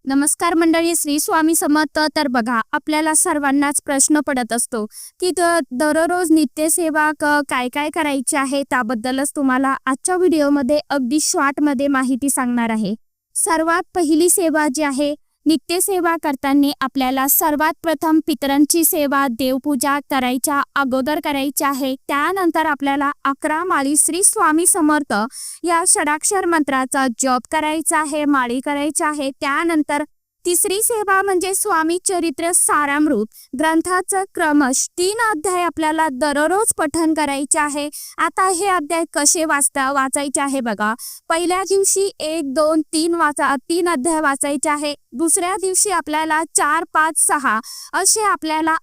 नमस्कार मंडळी, श्री स्वामी समर्थ. तर बघा, आपल्याला सर्वांनाच प्रश्न पडत असतो की दररोज नित्यसेवा काय काय करायचे आहे. त्याबद्दलच तुम्हाला आजच्या व्हिडिओमध्ये अगदी शॉर्टमध्ये माहिती सांगणार आहे. सर्वात पहिली सेवा जी आहे, नित्यसेवा करताना आपल्याला सर्वात प्रथम पितरांची सेवा, देवपूजा करायच्या अगोदर करायची आहे. त्यानंतर आपल्याला 11 माळी श्री स्वामी समर्थ या षडाक्षर मंत्राचा जप करायचा आहे, माळी करायच्या आहे. त्यानंतर तिसरी सेवा म्हणजे स्वामी चरित्र सारामृत ग्रंथाचा क्रमश 3 अध्याय आपल्याला दररोज पठण करायचे आहे. आता हे अध्याय कसे वाचायचे आहे बघा. पहिल्या दिवशी 1, 2, 3 अध्याय वाचायचे आहे. दुसऱ्या दिवशी आपल्याला 4, 5, 6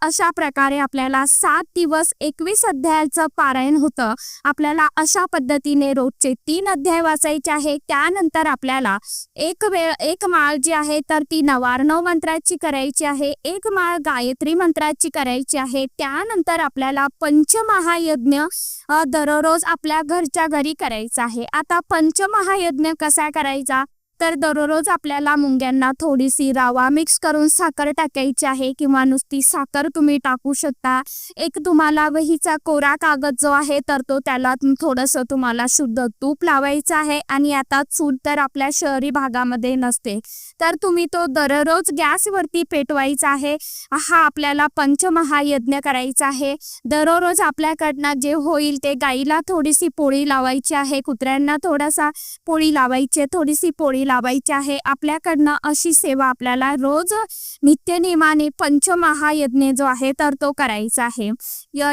अशा प्रकारे आपल्याला 7 दिवस 21 अध्यायाचं पारायण होतं. आपल्याला अशा पद्धतीने रोजचे 3 अध्याय वाचायचे आहे. त्यानंतर आपल्याला एक माळ जी आहे तर ती नवार्णव मंत्राची करायची आहे, एक माळ गायत्री मंत्राची करायची आहे. त्यानंतर आपल्याला पंचमहायज्ञ दररोज आपल्या घरच्या घरी करायचा आहे. आता पंचमहायज्ञ कसा करायचा, तर दररोज आपल्याला मुंग्यांना थोडीशी रवा मिक्स करून साखर टाकायची आहे, किंवा नुसती साखर तुम्ही टाकू शकता. एक तुम्हाला वहीचा कोरा कागद जो आहे तर तो त्याला थोडंसं तुम्हाला शुद्ध तूप लावायचं आहे. आणि आता चूल तर आपल्या शहरी भागामध्ये नसते, तर तुम्ही तो दररोज गॅसवरती पेटवायचा आहे. हा आपल्याला पंचमहायज्ञ करायचा आहे. दररोज आपल्याकडनं जे होईल ते गाईला थोडीशी पोळी लावायची आहे, कुत्र्यांना थोडासा पोळी लावायची, थोडीशी पोळी लावायची आहे. आपल्याकडनं अशी सेवा आपल्याला रोज नित्यनेमाने पंचमहायज्ञ जो आहे तर तो करायचा आहे.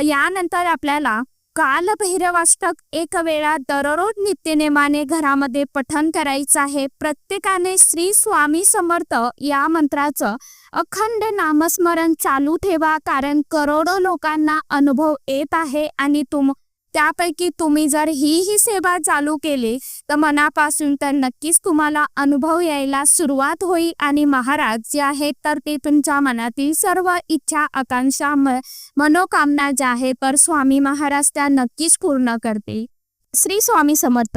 यानंतर आपल्याला कालभैरवाष्टक 1 वेळा दररोज नित्यनेमाने घरामध्ये पठण करायचं आहे. प्रत्येकाने श्री स्वामी समर्थ या मंत्राचं अखंड नामस्मरण चालू ठेवा, कारण करोडो लोकांना अनुभव येत आहे. आणि त्यापैकी तुम्ही जर ही सेवा चालू केली तर मनापासून तर नक्कीच तुम्हाला अनुभव यायला सुरुवात होईल. आणि महाराज जे आहेत तर ते तुमच्या मनातील सर्व इच्छा, आकांक्षा, मनोकामना ज्या आहेत तर स्वामी महाराज त्या नक्कीच पूर्ण करतील. श्री स्वामी समर्थ.